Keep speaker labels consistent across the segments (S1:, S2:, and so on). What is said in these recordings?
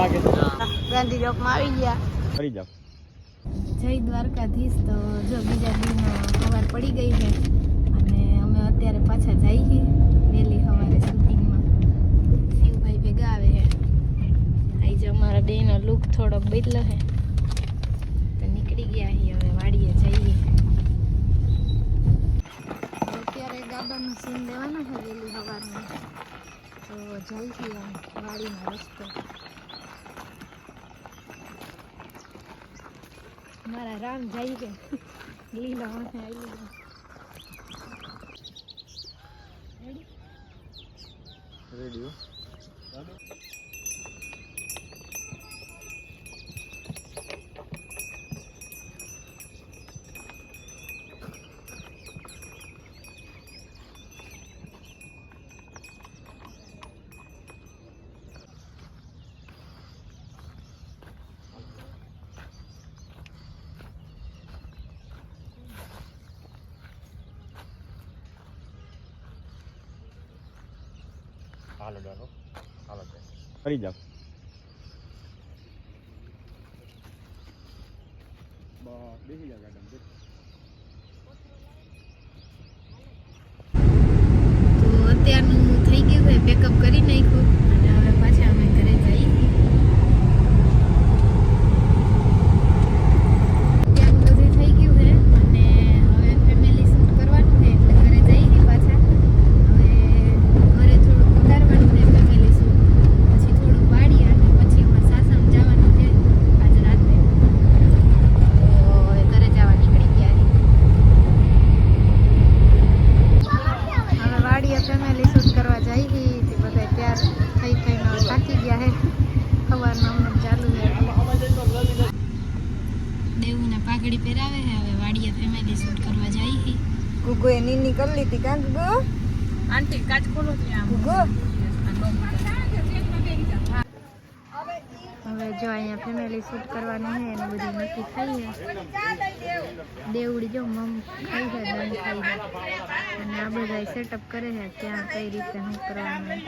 S1: લાગે
S2: ગાંધી ચોકમાં આવી ગયા.
S1: ફરી જાવ.
S2: જય દ્વારકાધીશ. તો જો બીજા દિન સવાર પડી ગઈ છે અને અમે અત્યારે પાછા જઈએ વહેલી સવારે શૂટિંગમાં. શિવભાઈ ભેગા આવે છે. આજે અમારા બેનો લુક થોડોક બદલો છે તો નીકળી ગયા છીએ હવે વાડીએ જઈએ. અત્યારે ગાબાનું સીન લેવાનું છે વહેલી સવારમાં તો જઈ છીએ વાડીનો રસ્તો. મારા રામ જાય છે લીલા વાંસે આવી
S1: રેડિયો હાલો ચાલો હાલો ફરી જાવ. બેસી જાવ ગાર્ડન.
S2: તો અત્યારનું થઈ ગયું છે, પેકઅપ કરી નાખ્યું અને હવે પાછા અમે ઘરે જઈએ. અત્યારનું બધું થઈ ગયું છે અને હવે ફેમિલી શૂટ કરવાનું છે એટલે ઘરે જઈએ પાછા. હવે ઘરે થોડુંક ઉતારવાનું છે ફેમિલી શૂટ, પછી થોડુંક વાડી અને પછી અમારે સાસણ જવાનું છે આજ રાતે. તો હવે ઘરે જવા નીકળી ગયા છીએ. હવે વાડીએ ફેમિલી શૂટ કરવા જઈ હતી તે બધા તૈયાર થઈ થઈને હવે થાકી ગયા છે. સવારના અમને ચાલુ છે. દેવુને પાઘડી પહેરાવે છે. હવે વાડીએ ફેમિલી શૂટ કરવા જઈ હતી.
S3: ગુગો એ નીની કરી લીધી કાં ગુગો?
S2: આંટી કાચ ખોલો ત્યાં
S3: ગુગો
S2: હવે જો અહીંયા ફેમિલી શૂટ કરવાનું છે એને બધું નક્કી થઈ છે. દેવડી જો મમ ખાઈ છે, દહીં ખાઈ છે અને આ બધા સેટઅપ કરે છે ત્યાં કઈ રીતે શું કરવાનું.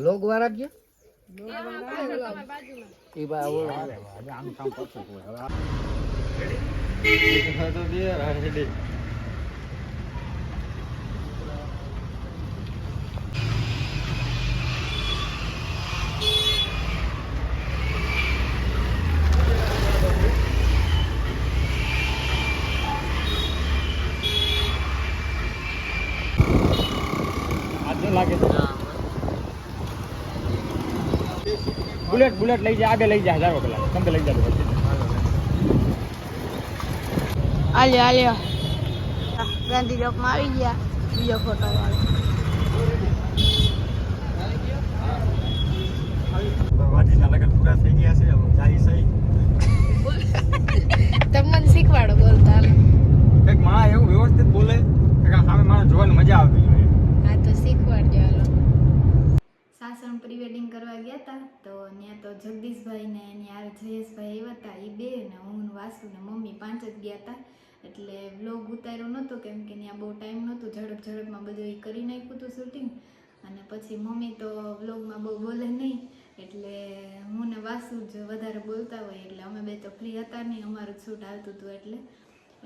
S3: લોગ વાર આપજો.
S1: લાગે બુલેટ લઈ જાય, આગળ લઈ જાય હજારો કલાક તમે લઈ જાવ.
S2: આલ્યો ગાંધી ચોકમાં આવી ગયા. બીજો ફોટો વાળો
S1: વાડીના લગન પૂરા થઈ ગયા છે. હવે જાય સહી
S2: તમને શીખવાડો બોલતા.
S1: એક માણસ એવું વ્યવસ્થિત બોલે કે સામે માણસ જોવાની મજા આવતી હોય.
S2: હા તો શીખવાડજો. હાલો સાસણ પ્રી વેડિંગ કરવા ગયા હતા તો ત્યાં તો જગદીશભાઈ ને ત્યાં જયેશભાઈ આવ્યા હતા. એ બે ને હું વાસુ ને મમ્મી 5 જ ગયા હતા એટલે વ્લોગ ઉતાર્યો નહોતો કેમ કે ત્યાં બહુ ટાઈમ નહોતો. ઝડપમાં બધું એ કરી નાખ્યું હતું શૂટિંગ અને પછી મમ્મી તો વ્લોગમાં બહુ બોલે નહીં એટલે હું ને વાસુ જ વધારે બોલતા હોય એટલે અમે બે તો ફ્રી હતા નહીં. અમારું શૂટ આવતું હતું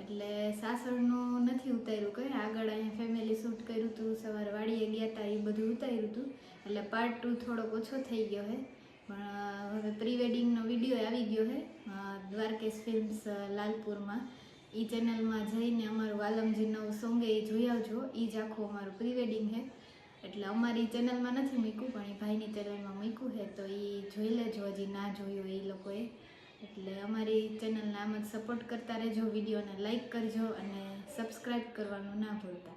S2: એટલે સાસણનું નથી ઉતાર્યું કંઈ. આગળ અહીંયા ફેમિલી શૂટ કર્યું હતું, સવારે વાડીએ ગયા હતા એ બધું ઉતાર્યું હતું એટલે પાર્ટ 2 થોડોક ઓછો થઈ ગયો છે. પણ હવે પ્રી વેડિંગનો વિડીયો આવી ગયો છે દ્વારકેશ ફિલ્મ્સ લાલપુરમાં. એ ચેનલમાં જઈને અમારું વાલમજી નવું સોંગ એ જોઈ આવજો. એ જ આખું અમારું પ્રી વેડિંગ છે એટલે અમારી ચેનલમાં નથી મૂક્યું પણ એ ભાઈની ચેનલમાં મૂક્યું છે તો એ જોઈ લેજો હજી ના જોયું એ લોકોએ. એટલે અમારી ચેનલને આમ જ સપોર્ટ કરતા રહેજો, વિડીયોને લાઈક કરજો અને સબસ્ક્રાઈબ કરવાનું ના ભૂલતા.